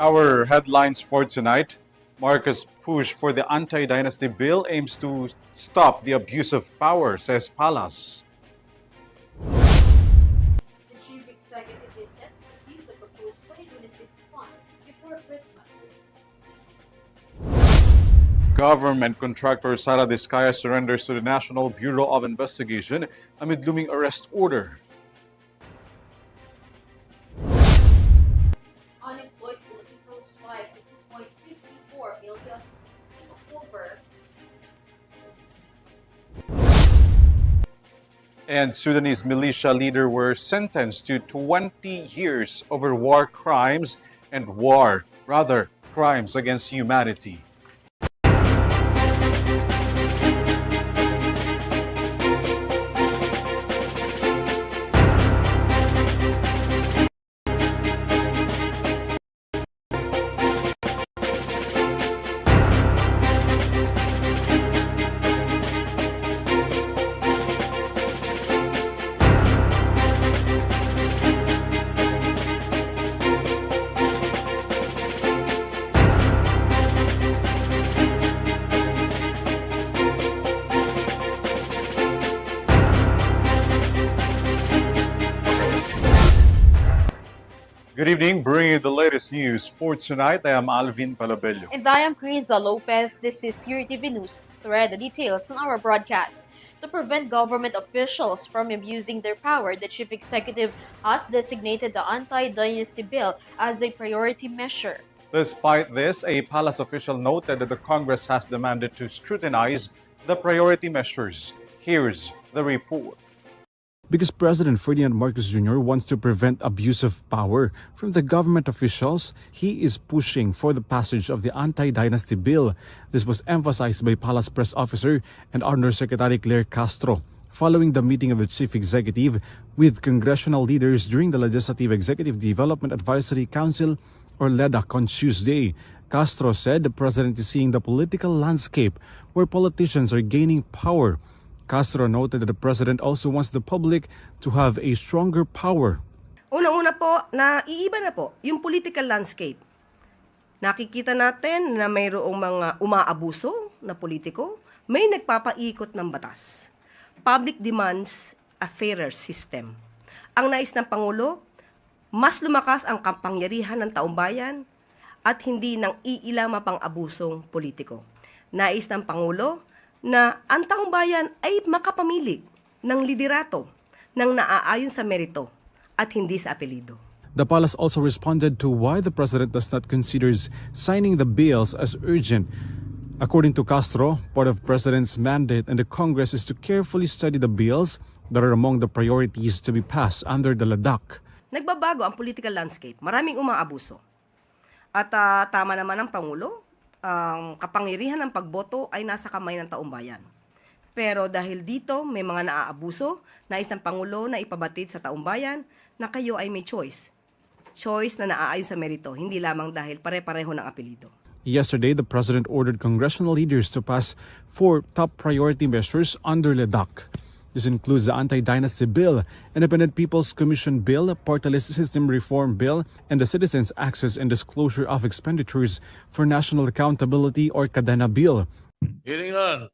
Our headlines for tonight: Marcos' push for the anti-dynasty bill aims to stop the abuse of power, says Palas. The chief executive is set to receive the proposed 2026 fund before Christmas. Government contractor Sara Diskaya surrenders to the National Bureau of Investigation amid looming arrest order. Unemployed Filipinos spike to 2.54 million in October. And Sudanese militia leader were sentenced to 20 years over war crimes and crimes against humanity. Good evening, bringing you the latest news for tonight. I am ALVIN, PELOBELLO. And I am KRIZZA Lopez. This is Eurotv News. Read the details on our broadcast. To prevent government officials from abusing their power, the chief executive has designated the anti-dynasty bill as a priority measure. Despite this, a palace official noted that the Congress has demanded to scrutinize the priority measures. Here's the report. Because President Ferdinand Marcos Jr. wants to prevent abuse of power from the government officials, he is pushing for the passage of the anti-dynasty bill. This was emphasized by Palace Press Officer and Undersecretary Claire Castro following the meeting of the Chief Executive with congressional leaders during the Legislative Executive Development Advisory Council or LEDAC on Tuesday. Castro said the president is seeing the political landscape where politicians are gaining power. Castro noted that the president also wants the public to have a stronger power. Unang-una po, naiiba na po yung political landscape. Nakikita natin na mayroong mga umaabuso na politiko, may nagpapaikot ng batas. Public demands a fairer system. Ang nais ng Pangulo, mas lumakas ang kapangyarihan ng taumbayan at hindi nang iilama pang abusong politiko. Nais ng Pangulo na ang taong bayan ay makapamili ng liderato ng naaayon sa merito at hindi sa apelido. The palace also responded to why the president does not consider signing the bills as urgent. According to Castro, part of the president's mandate and the Congress is to carefully study the bills that are among the priorities to be passed under the LEDAC. Nagbabago ang political landscape. Maraming umaabuso. At tama naman ang Pangulo, ang kapangyarihan ng pagboto ay nasa kamay ng taumbayan. Pero dahil dito may mga naaabuso, nais ng Pangulo na ipabatid sa taumbayan na kayo ay may choice. Choice na naaayon sa merito, hindi lamang dahil pare-pareho ng apelido. Yesterday, the president ordered congressional leaders to pass 4 top priority measures under LEDAC. This includes the Anti-Dynasty Bill, Independent People's Commission Bill, Party List System Reform Bill, and the Citizens' Access and Disclosure of Expenditures for National Accountability or Cadena Bill. Hearing none.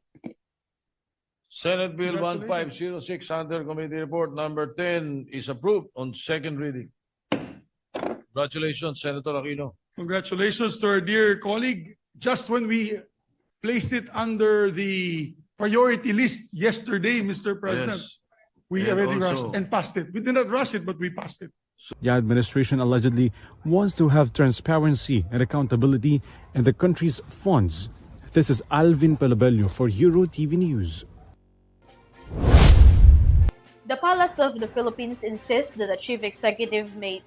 Senate Bill 1506 under Committee Report number 10 is approved on second reading. Congratulations, Senator Aquino. Congratulations to our dear colleague. Just when we placed it under the priority list yesterday, Mr. President, Yes. we And already also- rushed and passed it. We did not rush it, but we passed it. The administration allegedly wants to have transparency and accountability in the country's funds. This is ALVIN PELOBELLO for Eurotv News. The Palace of the Philippines insists that the chief executive may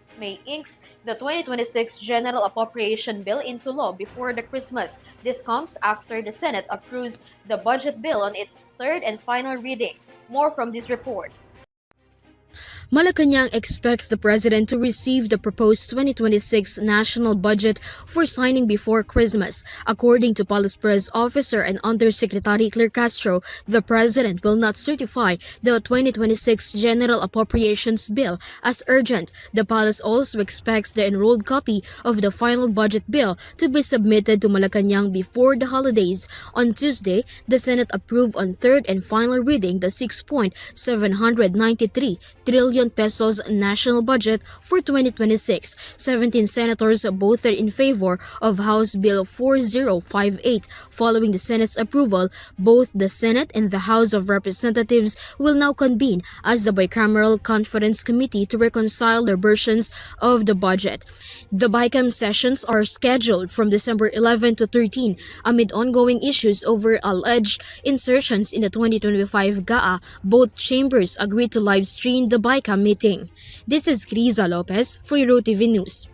inks the 2026 General Appropriation Bill into law before the Christmas. This comes after the Senate approves the budget bill on its third and final reading. More from this report. Malacanang expects the president to receive the proposed 2026 national budget for signing before Christmas. According to Police Press Officer and Undersecretary Claire Castro, the president will not certify the 2026 General Appropriations Bill as urgent. The palace also expects the enrolled copy of the final budget bill to be submitted to Malacanang before the holidays. On Tuesday, the Senate approved on third and final reading the 6.793 trillion pesos national budget for 2026. 17 senators voted in favor of House Bill 4058. Following the Senate's approval, both the Senate and the House of Representatives will now convene as the bicameral conference committee to reconcile their versions of the budget. The BICAM sessions are scheduled from December 11 to 13 amid ongoing issues over alleged insertions in the 2025 GAA. Both chambers agreed to live stream the BICAM meeting. This is KRIZZA Lopez for Eurotv News.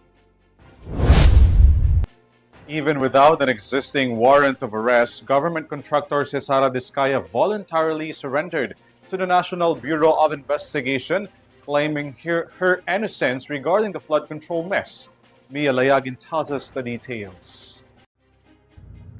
Even without an existing warrant of arrest, government contractor Cesara Diskaya voluntarily surrendered to the National Bureau of Investigation, claiming her innocence regarding the flood control mess. Mia Layagin tells us the details.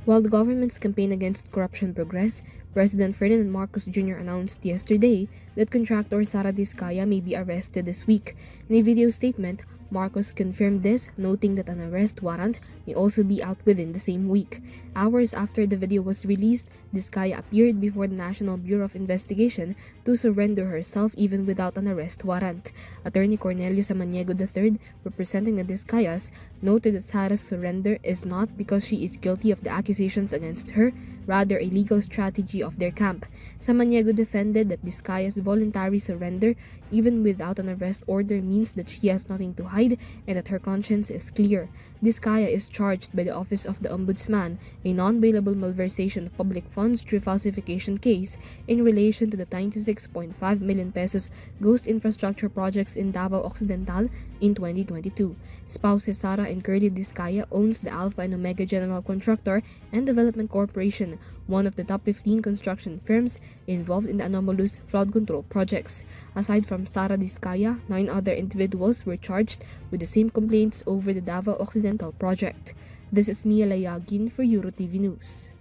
While the government's campaign against corruption progressed, President Ferdinand Marcos Jr. announced yesterday that contractor Sara Diskaya may be arrested this week. In a video statement, Marcos confirmed this, noting that an arrest warrant may also be out within the same week. Hours after the video was released, Diskaya appeared before the National Bureau of Investigation to surrender herself even without an arrest warrant. Attorney Cornelio Samaniego III, representing the Diskayas, noted that Sara's surrender is not because she is guilty of the accusations against her, rather a legal strategy of their camp. Samaniego defended that Diskaya's voluntary surrender, even without an arrest order, means that she has nothing to hide and that her conscience is clear. Diskaya is charged by the Office of the Ombudsman, a non-bailable malversation of public funds through falsification case in relation to the 96.5 million pesos ghost infrastructure projects in Davao Occidental in 2022. Spouse Sara and Curly Diskaya owns the Alpha and Omega General Contractor and Development Corporation, one of the top 15 construction firms involved in the anomalous flood control projects. Aside from Sara Diskaya, 9 other individuals were charged with the same complaints over the Davao Occidental project. This is Mia Layagin for Eurotv News.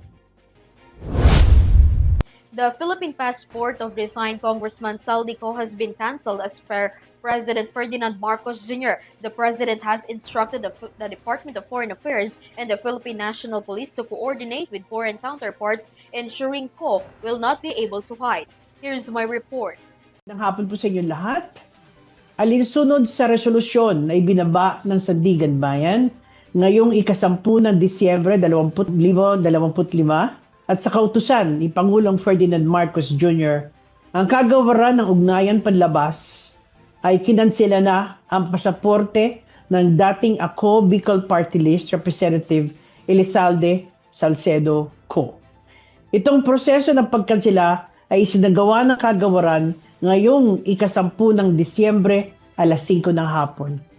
The Philippine passport of resigned Congressman Saldico has been cancelled as per President Ferdinand Marcos Jr. The president has instructed the Department of Foreign Affairs and the Philippine National Police to coordinate with foreign counterparts, ensuring Co will not be able to hide. Here's my report. Magandang hapon po sa inyo lahat. Alinsunod sa resolusyon na ibinaba ng Sandigan Bayan ngayong ika-10 ng Disyembre 2025 at sa kautusan ni Pangulong Ferdinand Marcos Jr., ang kagawaran ng ugnayan panlabas ay kinansela na ang pasaporte ng dating Ako Bicol Party List Representative Elizalde Salcedo Co. Itong proseso ng pagkansela ay isinagawa ng kagawaran ngayong ika-10 ng Disyembre alas 5 ng hapon.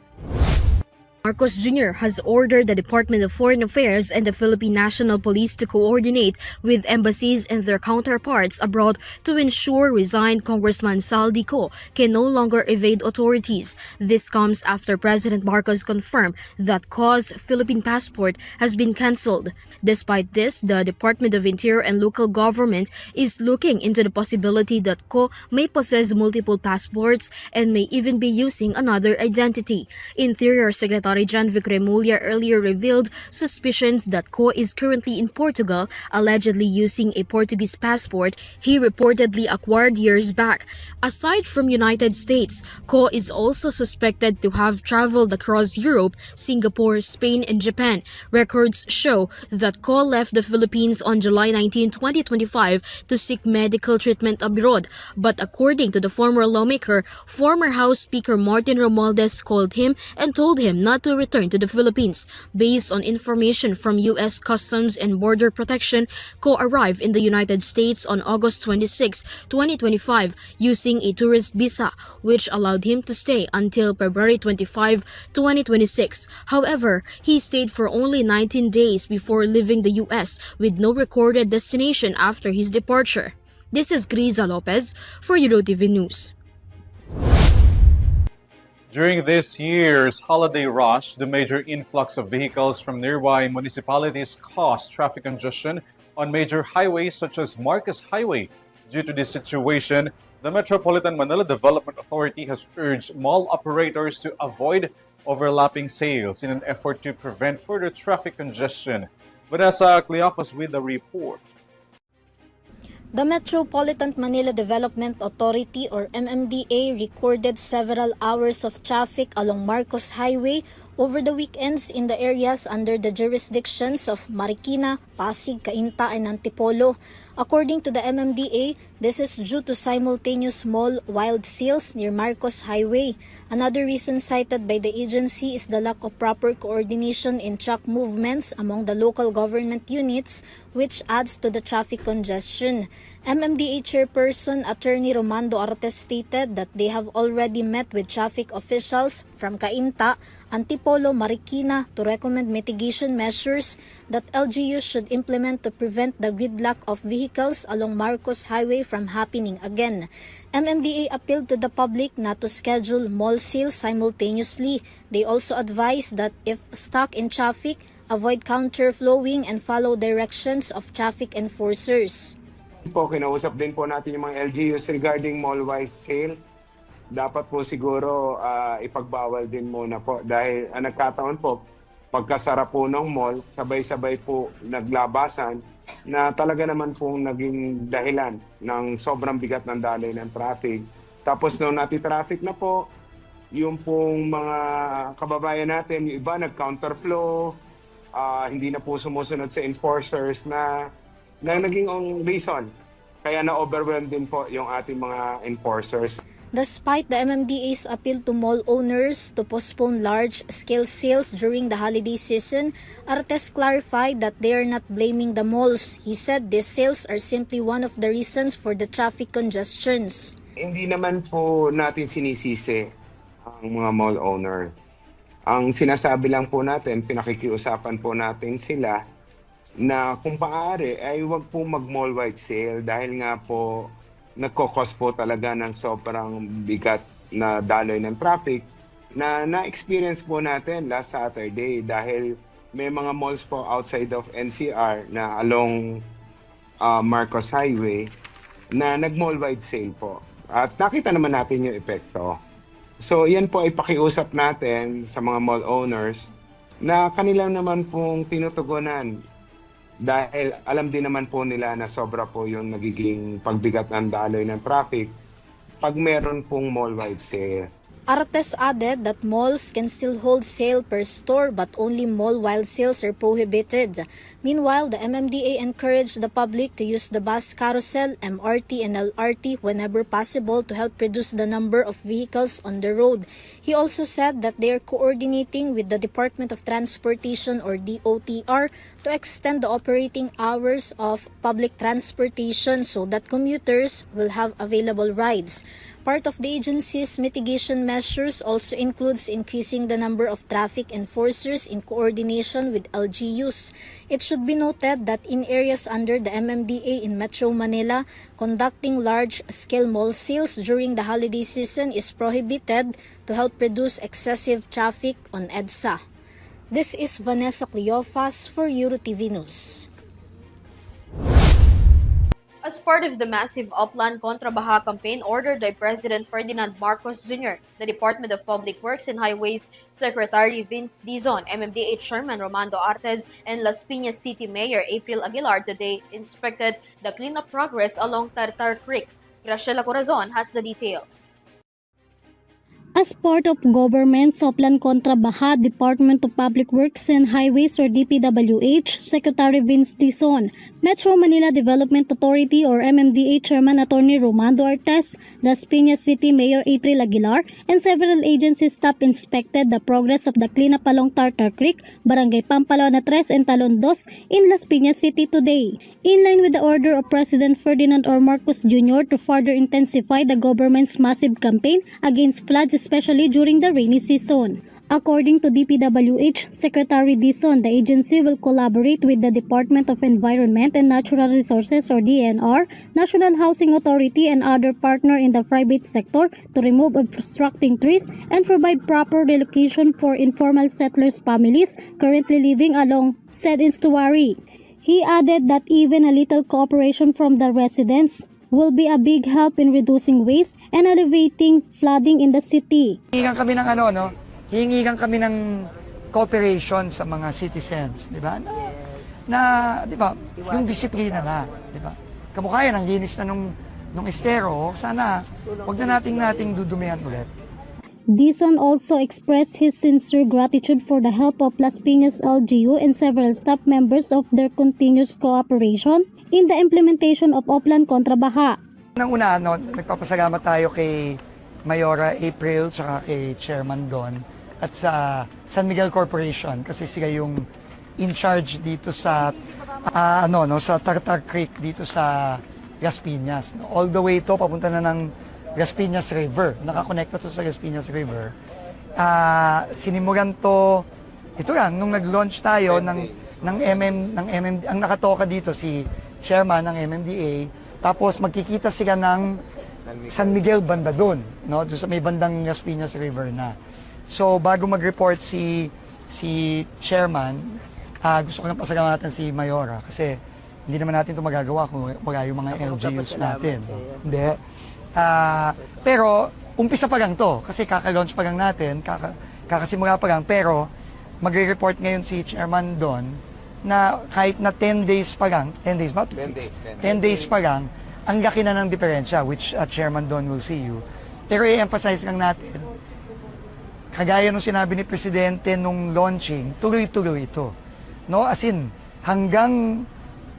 Marcos Jr. has ordered the Department of Foreign Affairs and the Philippine National Police to coordinate with embassies and their counterparts abroad to ensure resigned Congressman Saldico can no longer evade authorities. This comes after President Marcos confirmed that Co's Philippine passport has been cancelled. Despite this, the Department of Interior and Local Government is looking into the possibility that Co may possess multiple passports and may even be using another identity. Interior Secretary John Vic Remulla earlier revealed suspicions that Co is currently in Portugal, allegedly using a Portuguese passport he reportedly acquired years back. Aside from United States, Co is also suspected to have traveled across Europe, Singapore, Spain, and Japan. Records show that Co left the Philippines on July 19, 2025 to seek medical treatment abroad, but according to the former lawmaker, former House Speaker Martin Romualdez called him and told him not to return to the Philippines. Based on information from U.S. Customs and Border Protection, Co arrived in the United States on August 26, 2025 using a tourist visa, which allowed him to stay until February 25, 2026. However, he stayed for only 19 days before leaving the U.S. with no recorded destination after his departure. This is KRIZZA Lopez for Eurotv News. During this year's holiday rush, the major influx of vehicles from nearby municipalities caused traffic congestion on major highways such as Marcos Highway. Due to this situation, the Metropolitan Manila Development Authority has urged mall operators to avoid overlapping sales in an effort to prevent further traffic congestion. Vanessa Cleophas with the report. The Metropolitan Manila Development Authority or MMDA recorded several hours of traffic along Marcos Highway over the weekends in the areas under the jurisdictions of Marikina, Pasig, Cainta, and Antipolo. According to the MMDA, this is due to simultaneous mall wild sales near Marcos Highway. Another reason cited by the agency is the lack of proper coordination in truck movements among the local government units, which adds to the traffic congestion. MMDA Chairperson Attorney Romando Artes stated that they have already met with traffic officials from Cainta, Antipolo, Marikina to recommend mitigation measures that LGUs should implement to prevent the gridlock of vehicles along Marcos Highway from happening again. MMDA appealed to the public not to schedule mall sales simultaneously. They also advised that if stuck in traffic, avoid counterflowing and follow directions of traffic enforcers. Kinausap din po natin yung mga LGUs regarding mall-wise sale. Dapat po siguro ipagbawal din muna po dahil nagkataon po, pagkasara po ng mall, sabay-sabay po naglabasan na talaga naman pong naging dahilan ng sobrang bigat ng daloy ng traffic. Tapos nung nati-traffic na po, yung pong mga kababayan natin, yung iba nag-counterflow, hindi na po sumusunod sa enforcers na naging reason. Kaya na-overwhelm din po yung ating mga enforcers. Despite the MMDA's appeal to mall owners to postpone large-scale sales during the holiday season, Artes clarified that they are not blaming the malls. He said these sales are simply one of the reasons for the traffic congestions. Hindi naman po natin sinisisi ang mga mall owner. Ang sinasabi lang po natin, pinakikiusapan po natin sila na kung maaari ay huwag po mag-mall-wide sale dahil nga po nagkokos po talaga ng sobrang bigat na daloy ng traffic na na-experience po natin last Saturday dahil may mga malls po outside of NCR na along Marcos Highway na nag-mall-wide sale po. At nakita naman natin yung epekto. So yan po ay pakiusap natin sa mga mall owners na kanilang naman pong tinutugunan dahil alam din naman po nila na sobra po yung nagiging pagbigat ng daloy ng traffic pag meron pong mall-wide sale. Artes added that malls can still hold sale per store but only mall-wide sales are prohibited. Meanwhile, the MMDA encouraged the public to use the bus carousel, MRT, and LRT whenever possible to help reduce the number of vehicles on the road. He also said that they are coordinating with the Department of Transportation or DOTR to extend the operating hours of public transportation so that commuters will have available rides. Part of the agency's mitigation measures also includes increasing the number of traffic enforcers in coordination with LGUs. It should be noted that in areas under the MMDA in Metro Manila, conducting large-scale mall sales during the holiday season is prohibited to help reduce excessive traffic on EDSA. This is Vanessa Cleophas for Eurotv News. As part of the massive Upland Kontrabaha campaign ordered by President Ferdinand Marcos Jr., the Department of Public Works and Highways Secretary Vince Dizon, MMDA Chairman Romando Artes, and Las Piñas City Mayor April Aguilar today inspected the cleanup progress along Tartar Creek. Graciela Corazon has the details. As part of government's Upland Kontrabaha, Department of Public Works and Highways or DPWH, Secretary Vince Dizon, Metro Manila Development Authority or MMDA Chairman Attorney Romando Artes, Las Piñas City Mayor April Aguilar, and several agency staff inspected the progress of the cleanup along Tartar Creek, Barangay Pampalona 3 and Talon 2 in Las Piñas City today. In line with the order of President Ferdinand R. Marcos Jr. to further intensify the government's massive campaign against floods, especially during the rainy season. According to DPWH Secretary Dizon, the agency will collaborate with the Department of Environment and Natural Resources or DNR, National Housing Authority and other partner in the private sector to remove obstructing trees and provide proper relocation for informal settlers' families currently living along said estuary. He added that even a little cooperation from the residents will be a big help in reducing waste and alleviating flooding in the city. Hihingi kami ng cooperation sa mga citizens, di ba? Di ba, yung disiplina na, di ba? Kamukha yan, ang linis na nung estero, sana wag na nating dudumihan ulit. Dizon also expressed his sincere gratitude for the help of Las Piñas LGU and several staff members of their continuous cooperation in the implementation of Oplan Kontra Baha. Una, nagpapasalamat tayo kay Mayora April tsaka kay Chairman Don at sa San Miguel Corporation kasi sila yung in charge dito sa sa Tartar Creek dito sa Las Piñas. All the way to papunta na ng Las Piñas River. Nakakonekta to sa Las Piñas River. Sinimulan to ito lang nung nag-launch tayo ng MMD. Ang nakatoka dito si Chairman ng MMDA. Tapos magkikita sila ng San Miguel banda doon, no? Doon sa may bandang Las Piñas River na. So bago mag-report si Chairman, gusto ko nang pasalamatan si Mayora kasi hindi naman natin ito magagawa kung wala yung mga LGUs natin. Hindi. Pero umpisa pa lang to kasi kaka-launch pa lang natin, kakasimula pa lang, pero magre-report ngayon si Chairman doon na kahit na 10 days pa lang, 10 days ba? 10 days pa lang, ang laki na ng diferensya, which Chairman Don will see you. Pero i-emphasize lang natin, kagaya nung sinabi ni Presidente nung launching, tuloy-tuloy ito. No? As in, hanggang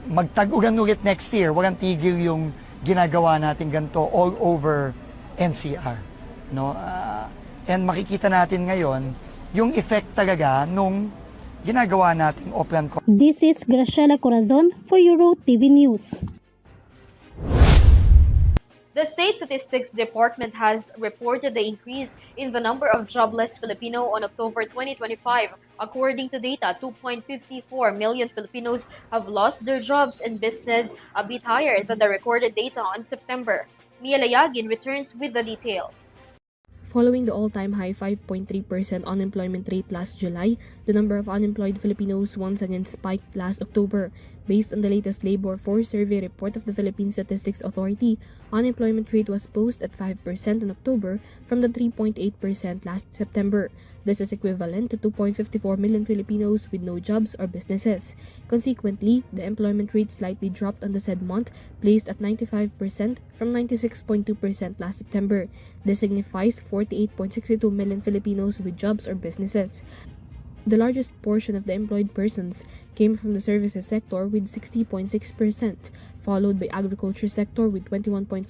magtag-ulan ulit next year, walang tigil yung ginagawa natin ganito all over NCR. No? And makikita natin ngayon, yung effect talaga nung ginagawa nating Oplan. This is Graciela Corazon for Eurotv News. The State Statistics Department has reported the increase in the number of jobless Filipino on October 2025. According to data, 2.54 million Filipinos have lost their jobs and business, a bit higher than the recorded data on September. Mia Layagin returns with the details. Following the all-time high 5.3% unemployment rate last July, the number of unemployed Filipinos once again spiked last October. Based on the latest labor force survey report of the Philippine Statistics Authority, unemployment rate was posted at 5% in October from the 3.8% last September. This is equivalent to 2.54 million Filipinos with no jobs or businesses. Consequently, the employment rate slightly dropped on the said month, placed at 95% from 96.2% last September. This signifies 48.62 million Filipinos with jobs or businesses. The largest portion of the employed persons came from the services sector with 60.6%, followed by agriculture sector with 21.5%,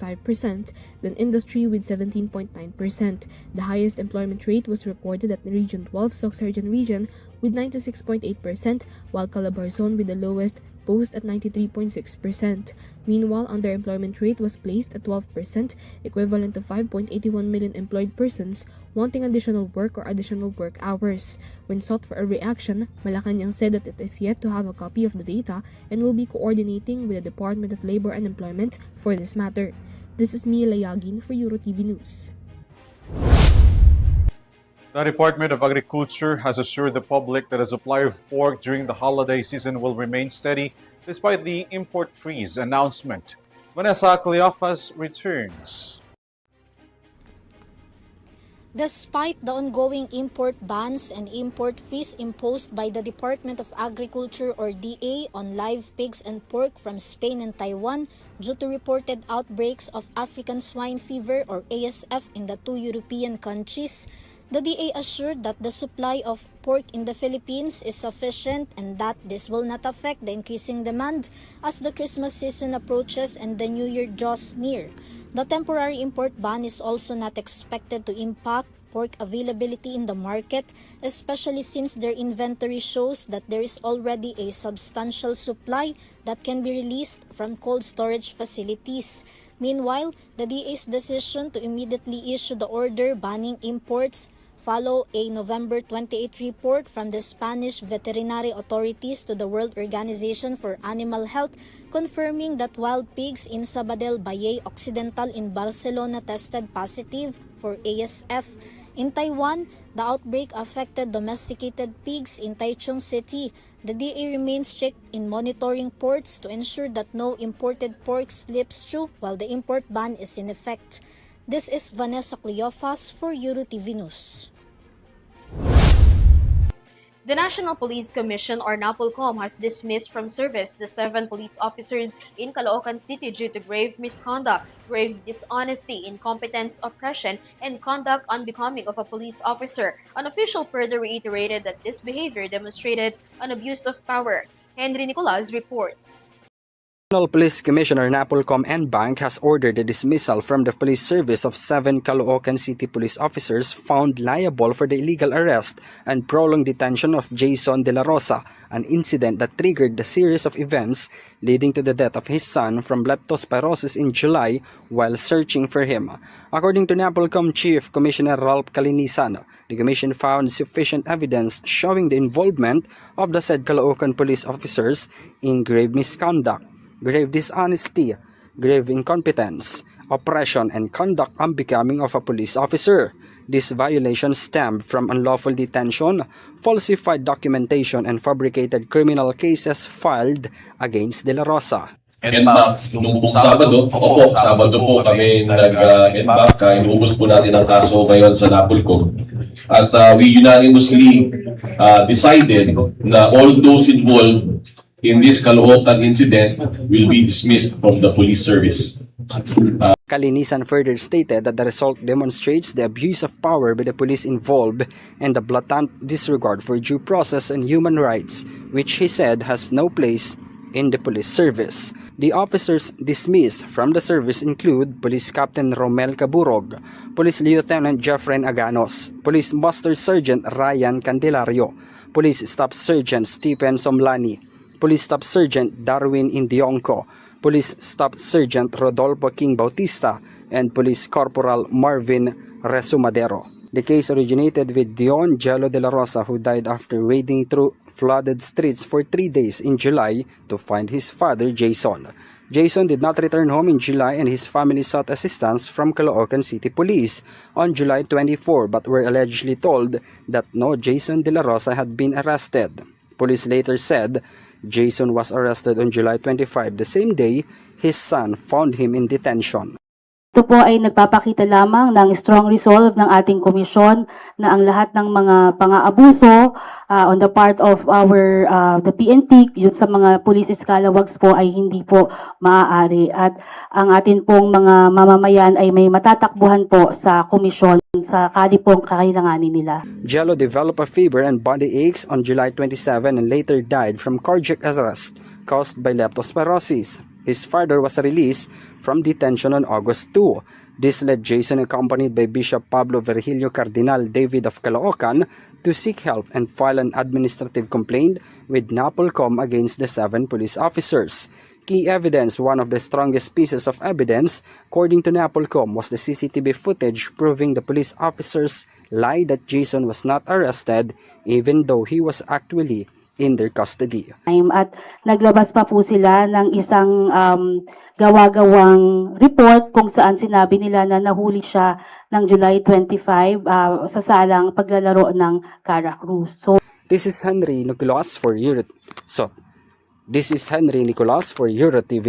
then industry with 17.9%. The highest employment rate was recorded at the Region 12 Sorsogon region with 96.8%, while Calabarzon with the lowest post at 93.6%. Meanwhile, underemployment rate was placed at 12%, equivalent to 5.81 million employed persons wanting additional work or additional work hours. When sought for a reaction, Malacanang said that it is yet to have a copy of the data and will be coordinating with the Department of Labor and Employment for this matter. This is Mia Layagin for Eurotv News. The Department of Agriculture has assured the public that the supply of pork during the holiday season will remain steady despite the import freeze announcement. Vanessa Cleophas returns. Despite the ongoing import bans and import fees imposed by the Department of Agriculture or DA on live pigs and pork from Spain and Taiwan due to reported outbreaks of African swine fever or ASF in the two European countries, the DA assured that the supply of pork in the Philippines is sufficient and that this will not affect the increasing demand as the Christmas season approaches and the New Year draws near. The temporary import ban is also not expected to impact pork availability in the market, especially since their inventory shows that there is already a substantial supply that can be released from cold storage facilities. Meanwhile, the DA's decision to immediately issue the order banning imports follow a November 28 report from the Spanish veterinary authorities to the World Organization for Animal Health confirming that wild pigs in Sabadell Valle Occidental in Barcelona tested positive for ASF. In Taiwan, the outbreak affected domesticated pigs in Taichung City. The DA remains strict in monitoring ports to ensure that no imported pork slips through while the import ban is in effect. This is Vanessa Cleofas for Eurotv News. The National Police Commission or NAPOLCOM has dismissed from service the 7 police officers in Caloocan City due to grave misconduct, grave dishonesty, incompetence, oppression, and conduct unbecoming of a police officer. An official further reiterated that this behavior demonstrated an abuse of power. Henry Nicolas reports. National Police Commissioner NAPOLCOM and Bank has ordered the dismissal from the police service of 7 Caloocan City police officers found liable for the illegal arrest and prolonged detention of Jason De La Rosa, an incident that triggered the series of events leading to the death of his son from leptospirosis in July while searching for him. According to NAPOLCOM Chief Commissioner Ralph Calinisan, the Commission found sufficient evidence showing the involvement of the said Caloocan police officers in grave misconduct, grave dishonesty, grave incompetence, oppression, and conduct unbecoming of a police officer. These violations stemmed from unlawful detention, falsified documentation, and fabricated criminal cases filed against De La Rosa. NBAC, nung pong Sabado po kami nag-NBAC, inubos po natin ang kaso ngayon sa NAPOLCOM. At we unanimously decided na all those involved in this Caloocan incident will be dismissed from the police service. Calinisan further stated that the result demonstrates the abuse of power by the police involved and the blatant disregard for due process and human rights, which he said has no place in the police service. The officers dismissed from the service include Police Captain Romel Caburog, Police Lieutenant Jeffrey Aganos, Police Master Sergeant Ryan Candelario, Police Staff Sergeant Stephen Somlani, Police Staff Sergeant Darwin Indionco, Police Staff Sergeant Rodolfo King Bautista, and Police Corporal Marvin Resumadero. The case originated with Dion Jello De La Rosa, who died after wading through flooded streets for 3 days in July to find his father, Jason. Jason did not return home in July and his family sought assistance from Caloocan City Police on July 24 but were allegedly told that no Jason De La Rosa had been arrested. Police later said Jason was arrested on July 25, the same day his son found him in detention. Ito po ay nagpapakita lamang ng strong resolve ng ating komisyon na ang lahat ng mga pang-aabuso on the part of our the PNP, yun sa mga police scalawags po ay hindi po maaari. At ang atin pong mga mamamayan ay may matatakbuhan po sa komisyon sa kadi pong kakailanganin nila. Jello developed a fever and body aches on July 27 and later died from cardiac arrest caused by leptospirosis. His father was released from detention on August 2. This led Jason, accompanied by Bishop Pablo Virgilio Cardinal David of Caloocan, to seek help and file an administrative complaint with NAPOLCOM against the 7 police officers. Key evidence, one of the strongest pieces of evidence, according to NAPOLCOM, was the CCTV footage proving the police officers lied that Jason was not arrested even though he was actually in their custody. At naglabas pa po sila ng isang gawa-gawang report kung saan sinabi nila na nahuli siya ng July 25 sa salang paglalaro ng Caracruz. So This is Henry Nicolas for Eurotv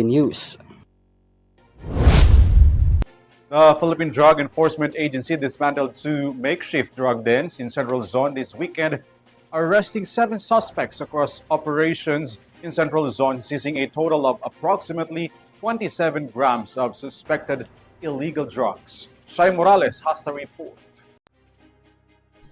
News. The Philippine Drug Enforcement Agency dismantled 2 makeshift drug dens in Central Luzon this weekend, arresting 7 suspects across operations in Central Luzon, seizing a total of approximately 27 grams of suspected illegal drugs. Shai Morales has the report.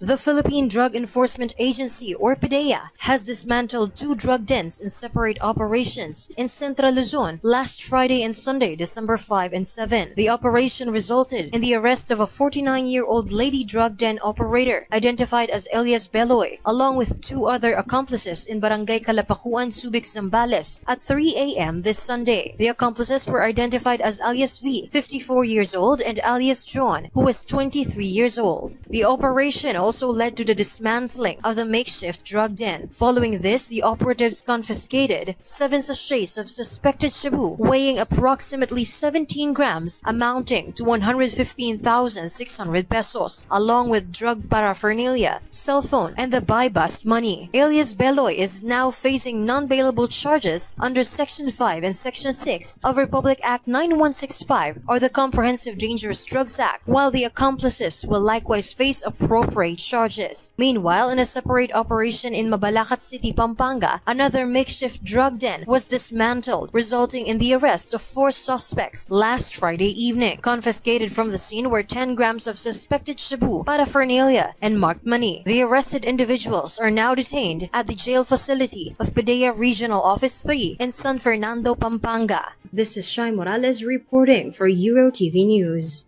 The Philippine Drug Enforcement Agency, or PDEA, has dismantled 2 drug dens in separate operations in Central Luzon last Friday and Sunday, December 5 and 7. The operation resulted in the arrest of a 49-year-old lady drug den operator identified as Elias Beloy, along with 2 other accomplices in Barangay Calapacuan, Subic, Zambales at 3 a.m. this Sunday. The accomplices were identified as alias V, 54 years old, and alias John, who was 23 years old. The operation also also led to the dismantling of the makeshift drug den. Following this, the operatives confiscated 7 sachets of suspected shabu weighing approximately 17 grams, amounting to 115,600 pesos, along with drug paraphernalia, cell phone, and the buy-bust money. Alias Beloy is now facing non-bailable charges under Section 5 and Section 6 of Republic Act 9165 or the Comprehensive Dangerous Drugs Act, while the accomplices will likewise face appropriate charges. Meanwhile, in a separate operation in Mabalacat City, Pampanga, another makeshift drug den was dismantled, resulting in the arrest of 4 suspects last Friday evening. Confiscated from the scene were 10 grams of suspected shabu, paraphernalia, and marked money. The arrested individuals are now detained at the jail facility of PDEA Regional Office 3 in San Fernando, Pampanga. This is Shai Morales reporting for Eurotv News.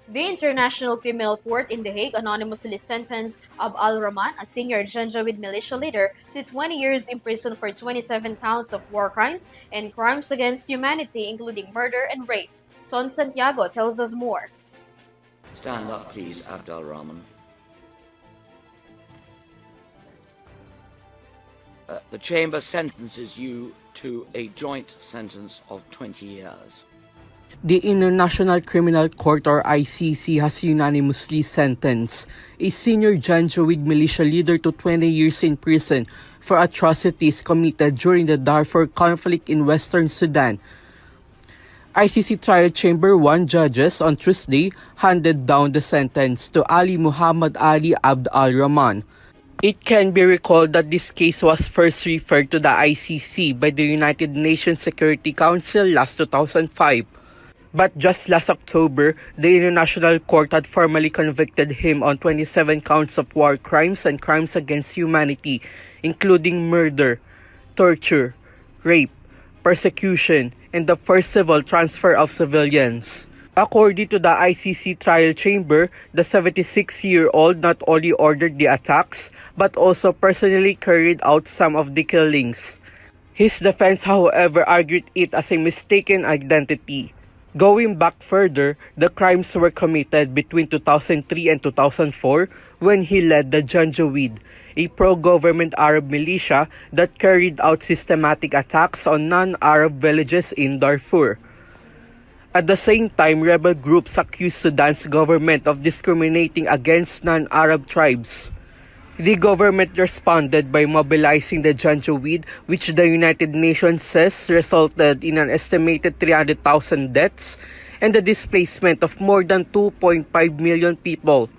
The International Criminal Court in The Hague anonymously sentenced Abd al-Rahman, a senior Janjaweed militia leader, to 20 years in prison for 27 counts of war crimes and crimes against humanity, including murder and rape. Son Santiago tells us more. Stand up, please, Abd al-Rahman. The Chamber sentences you to a joint sentence of 20 years. The International Criminal Court or ICC has unanimously sentenced a senior Janjaweed militia leader to 20 years in prison for atrocities committed during the Darfur conflict in Western Sudan. ICC Trial Chamber 1 judges on Tuesday handed down the sentence to Ali Muhammad Ali Abd al-Rahman. It can be recalled that this case was first referred to the ICC by the United Nations Security Council last 2005. But just last October, the International Court had formally convicted him on 27 counts of war crimes and crimes against humanity, including murder, torture, rape, persecution, and the forced civil transfer of civilians. According to the ICC trial chamber, the 76-year-old not only ordered the attacks, but also personally carried out some of the killings. His defense, however, argued it as a mistaken identity. Going back further, the crimes were committed between 2003 and 2004 when he led the Janjaweed, a pro-government Arab militia that carried out systematic attacks on non-Arab villages in Darfur. At the same time, rebel groups accused Sudan's government of discriminating against non-Arab tribes. The government responded by mobilizing the Janjaweed, which the United Nations says resulted in an estimated 300,000 deaths and the displacement of more than 2.5 million people.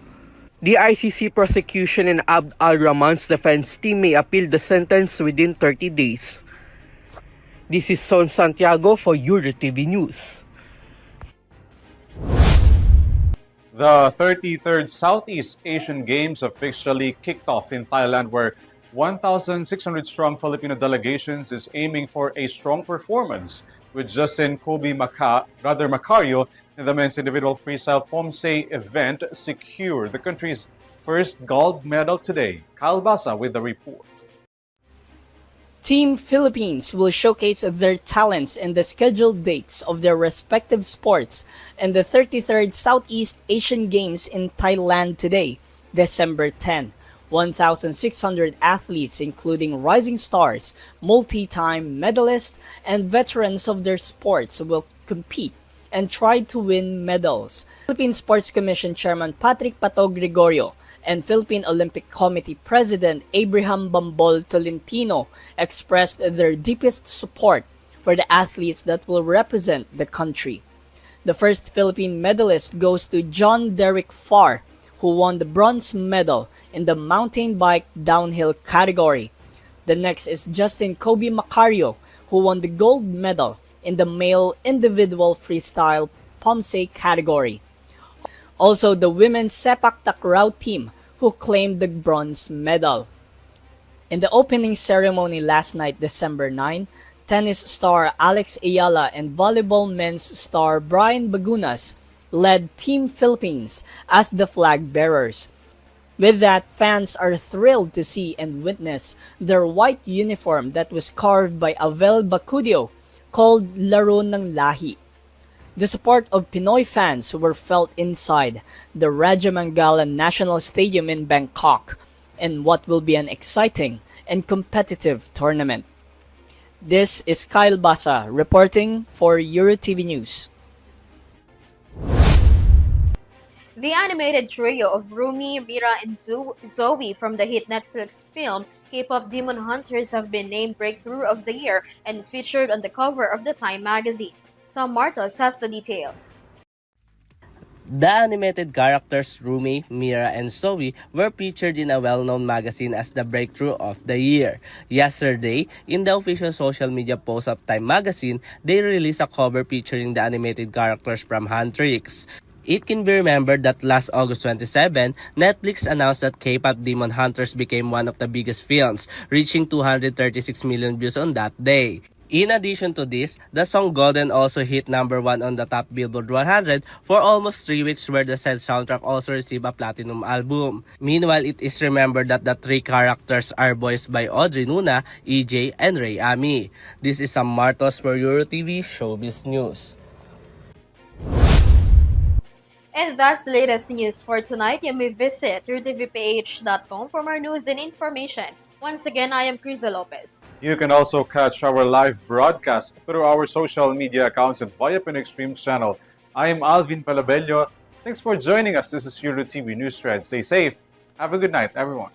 The ICC prosecution and Abd al-Rahman's defense team may appeal the sentence within 30 days. This is Son Santiago for Eurotv News. The 33rd Southeast Asian Games officially kicked off in Thailand, where 1,600-strong Filipino delegations is aiming for a strong performance, with Justin Macario in the men's individual freestyle Pomse event secure the country's first gold medal today. Kyle Basa with the report. Team Philippines will showcase their talents in the scheduled dates of their respective sports in the 33rd Southeast Asian Games in Thailand today, December 10. 1,600 athletes, including rising stars, multi-time medalists, and veterans of their sports, will compete and try to win medals. Philippine Sports Commission Chairman Patrick Pato Gregorio and Philippine Olympic Committee President Abraham Bambol Tolentino expressed their deepest support for the athletes that will represent the country. The first Philippine medalist goes to John Derek Farr, who won the bronze medal in the mountain bike downhill category. The next is Justin Kobe Macario, who won the gold medal in the male individual freestyle Pomse category. Also, the women's sepak takraw team, who claimed the bronze medal. In the opening ceremony last night, December 9, tennis star Alex Ayala and volleyball men's star Brian Bagunas led Team Philippines as the flag bearers. With that, fans are thrilled to see and witness their white uniform that was carved by Avel Bacudio, called Laro ng Lahi. The support of Pinoy fans were felt inside the Rajamangalan National Stadium in Bangkok in what will be an exciting and competitive tournament. This is Kyle Basa reporting for Eurotv News. The animated trio of Rumi, Mira, and Zoe from the hit Netflix film K-pop Demon Hunters have been named Breakthrough of the Year and featured on the cover of the Time magazine. Sam Martos has the details. The animated characters Rumi, Mira, and Zoe were featured in a well-known magazine as the Breakthrough of the Year. Yesterday, in the official social media post of Time magazine, they released a cover featuring the animated characters from Huntrix. It can be remembered that last August 27, Netflix announced that K-pop Demon Hunters became one of the biggest films, reaching 236 million views on that day. In addition to this, the song Golden also hit #1 on the top Billboard 100 for almost 3 weeks, where the said soundtrack also received a platinum album. Meanwhile, it is remembered that the 3 characters are voiced by Audrey Nuna, EJ, and Ray Ami. This is Sam Martos for Eurotv Showbiz News. And that's the latest news for tonight. You may visit Eurotvph.com for more news and information. Once again, I am KRIZZA Lopez. You can also catch our live broadcast through our social media accounts and via Pinoy Stream channel. I am ALVIN PELOBELLO. Thanks for joining us. This is Eurotv News Thread. Stay safe. Have a good night, everyone.